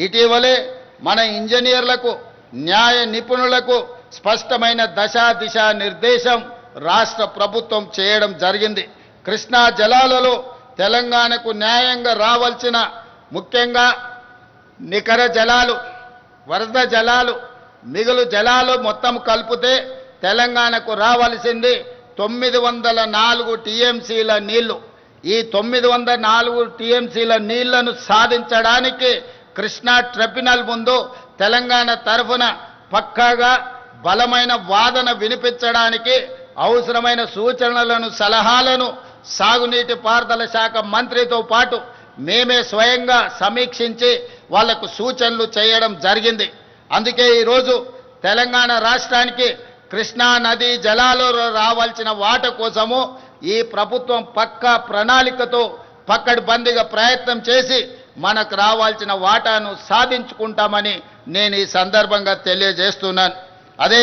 ఇటీవలే మన ఇంజనీర్లకు న్యాయ నిపుణులకు స్పష్టమైన దిశ నిర్దేశం రాష్ట్ర ప్రభుత్వం చేయడం జరిగింది. కృష్ణా జలాలలో తెలంగాణకు న్యాయంగా రావాల్సిన ముఖ్యంగా నికర జలాలు, వరద జలాలు, మిగులు జలాలు మొత్తం కలిపితే తెలంగాణకు రావాల్సింది 904 టీఎంసీల నీళ్లు. ఈ 904 టీఎంసీల నీళ్లను సాధించడానికి కృష్ణా ట్రిబ్యునల్ ముందు తెలంగాణ తరఫున పక్కాగా బలమైన వాదన వినిపించడానికి అవసరమైన సూచనలను, సలహాలను సాగునీటి పారుదల శాఖ మంత్రితో పాటు మేమే స్వయంగా సమీక్షించి వాళ్లకు సూచనలు చేయడం జరిగింది. అందుకే ఈరోజు తెలంగాణ రాష్ట్రానికి కృష్ణా నదీ జలాలలో రావాల్సిన వాటా కోసము ఈ ప్రభుత్వం పక్కా ప్రణాళికతో పక్కడ్బందీగా ప్రయత్నం చేసి మనకు రావాల్సిన వాటాను సాధించుకుంటామని నేను ఈ సందర్భంగా తెలియజేస్తున్నాను. అదే